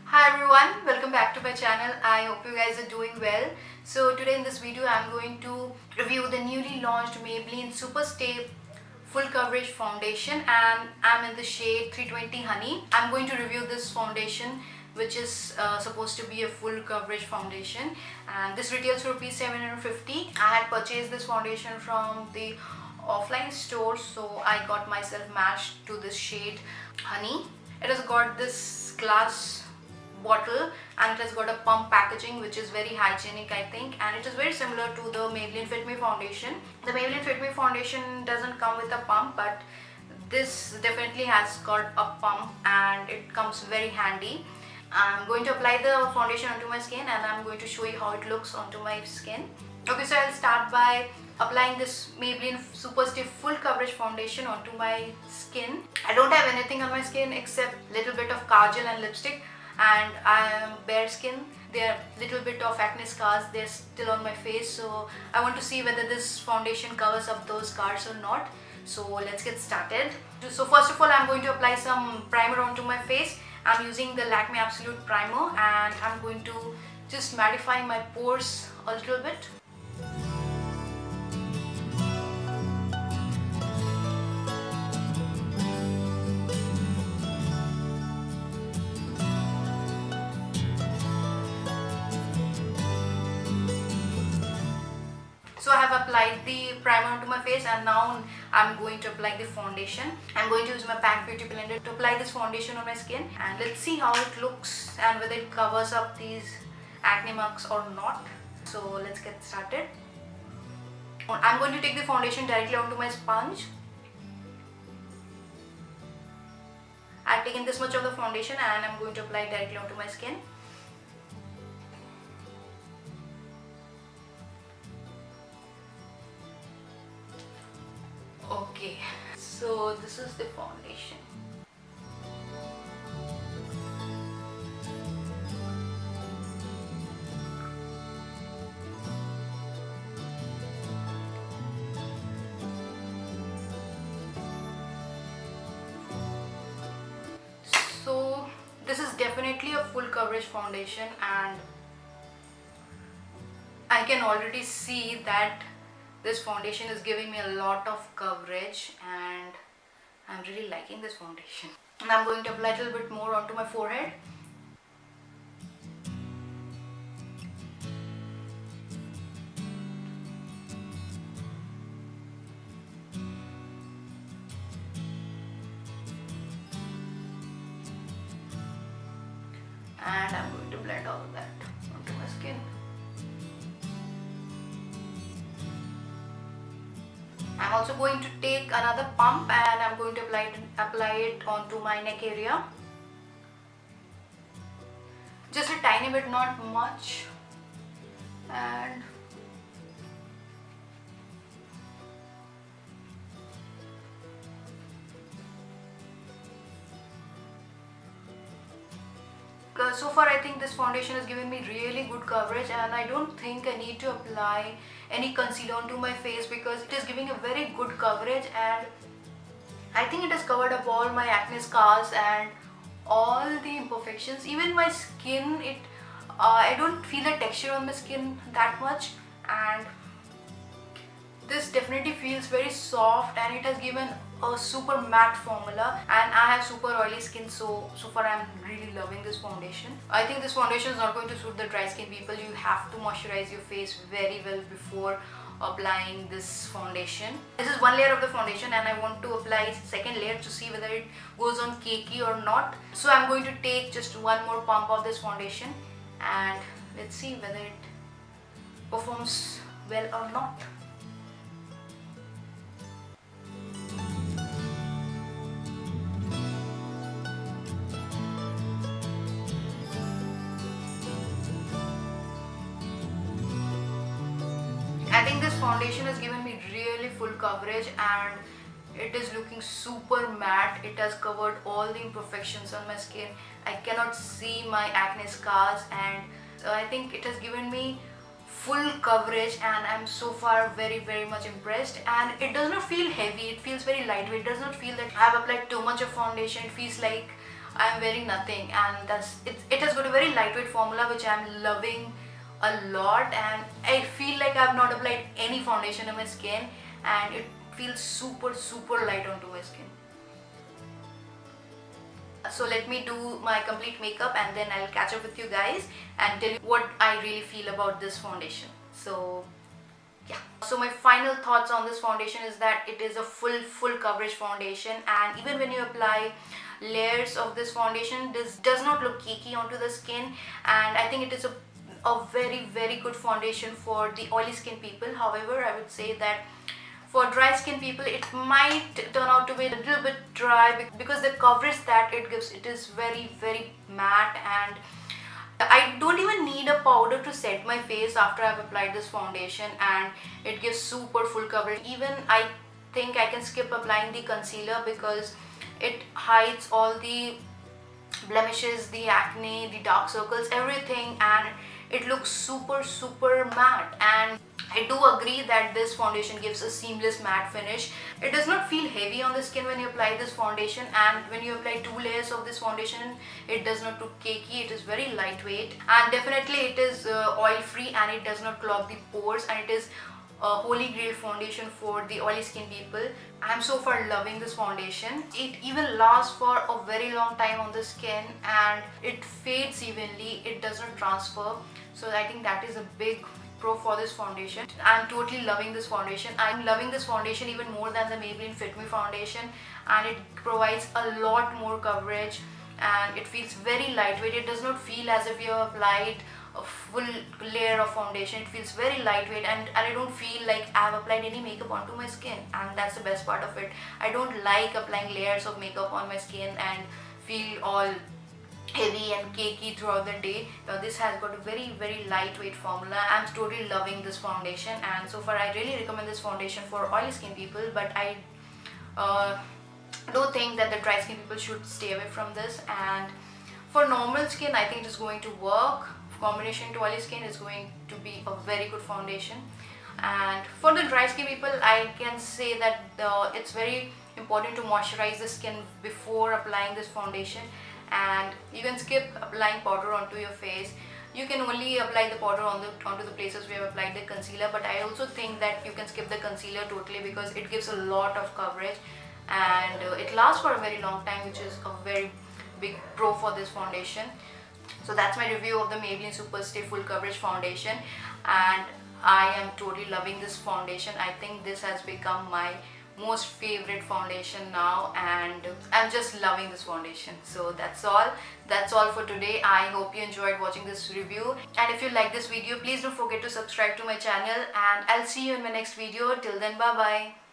Hi everyone, welcome back to my channel. I hope you guys are doing well. So today in this video I'm going to review the newly launched Maybelline Super Stay Full Coverage Foundation, and I'm in the shade 320 Honey. I'm going to review this foundation, which is supposed to be a full coverage foundation, and this retails for ₹750. I had purchased this foundation from the offline store, so I got myself matched to this shade Honey. It has got this glass bottle and it has got a pump packaging, which is very hygienic, I think, and it is very similar to the Maybelline Fit Me foundation. The Maybelline Fit Me foundation doesn't come with a pump, but this definitely has got a pump and it comes very handy. I'm going to apply the foundation onto my skin and I'm going to show you how it looks onto my skin. Okay, so I'll start by applying this Maybelline Super Stay Full Coverage Foundation onto my skin. I don't have anything on my skin except little bit of kajal and lipstick, and I am bare skin. There are little bit of acne scars, they're still on my face, so I want to see whether this foundation covers up those scars or not. So let's get started. So first of all, I'm going to apply some primer onto my face. I'm using the Lakme Absolute Primer and I'm going to just mattify my pores a little bit. So I have applied the primer onto my face and now I'm going to apply the foundation. I'm going to use my Pack Beauty blender to apply this foundation on my skin, and let's see how it looks and whether it covers up these acne marks or not. So let's get started. I'm going to take the foundation directly onto my sponge. I've taken this much of the foundation and I'm going to apply it directly onto my skin. Okay, so this is the foundation. So this is definitely a full coverage foundation, and I can already see that this foundation is giving me a lot of coverage and I'm really liking this foundation. And I'm going to apply a little bit more onto my forehead. And I'm going to blend all of that onto my skin. I'm also going to take another pump and I'm going to apply it onto my neck area. Just a tiny bit, not much. And so far I think this foundation is giving me really good coverage, and I don't think I need to apply any concealer onto my face because it is giving a very good coverage, and I think it has covered up all my acne scars and all the imperfections. Even my skin, I don't feel the texture on my skin that much, and this definitely feels very soft, and it has given a super matte formula, and I have super oily skin, so far I'm really loving this foundation. I think this foundation is not going to suit the dry skin people. You have to moisturize your face very well before applying this foundation. This is one layer of the foundation and I want to apply second layer to see whether it goes on cakey or not. So I'm going to take just one more pump of this foundation and let's see whether it performs well or not. I think this foundation has given me really full coverage and it is looking super matte. It has covered all the imperfections on my skin. I cannot see my acne scars, and so I think it has given me full coverage and I'm so far very much impressed. And it does not feel heavy, it feels very lightweight. It does not feel that I have applied too much of foundation. It feels like I'm wearing nothing, and it has got a very lightweight formula which I'm loving a lot, and I feel like I've not applied any foundation on my skin, and it feels super light onto my skin. So let me do my complete makeup and then I'll catch up with you guys and tell you what I really feel about this foundation. So yeah. So my final thoughts on this foundation is that it is a full coverage foundation, and even when you apply layers of this foundation, this does not look cakey onto the skin, and I think it is a very good foundation for the oily skin people. However, I would say that for dry skin people it might turn out to be a little bit dry, because the coverage that it gives, it is very matte, and I don't even need a powder to set my face after I've applied this foundation, and it gives super full coverage. Even I think I can skip applying the concealer because it hides all the blemishes, the acne, the dark circles, everything, and it looks super matte. And I do agree that this foundation gives a seamless matte finish. It does not feel heavy on the skin when you apply this foundation, and when you apply 2 layers of this foundation, it does not look cakey. It is very lightweight, and definitely it is oil free, and it does not clog the pores, and it is a holy grail foundation for the oily skin people. I'm so far loving this foundation. It even lasts for a very long time on the skin, and it fades evenly. It doesn't transfer, so I think that is a big pro for this foundation. I'm totally loving this foundation. I'm loving this foundation even more than the Maybelline Fit Me foundation, and it provides a lot more coverage, and it feels very lightweight. It does not feel as if you have applied a full layer of foundation. It feels very lightweight, and I don't feel like I have applied any makeup onto my skin, and that's the best part of it. I don't like applying layers of makeup on my skin and feel all heavy and cakey throughout the day. This has got a very lightweight formula. I'm totally loving this foundation, and so far I really recommend this foundation for oily skin people, but I don't think that the dry skin people should stay away from this. And for normal skin, I think it is going to work. Combination to oily skin is going to be a very good foundation. And for the dry skin people, I can say that it's very important to moisturize the skin before applying this foundation, and you can skip applying powder onto your face. You can only apply the powder onto the places where you have applied the concealer, but I also think that you can skip the concealer totally, because it gives a lot of coverage, and it lasts for a very long time, which is a very big pro for this foundation. So that's my review of the Maybelline Super Stay Full Coverage Foundation, and I am totally loving this foundation. I think this has become my most favorite foundation now, and I'm just loving this foundation. So that's all for today. I hope you enjoyed watching this review, and if you like this video, please don't forget to subscribe to my channel, and I'll see you in my next video. Till then, bye bye.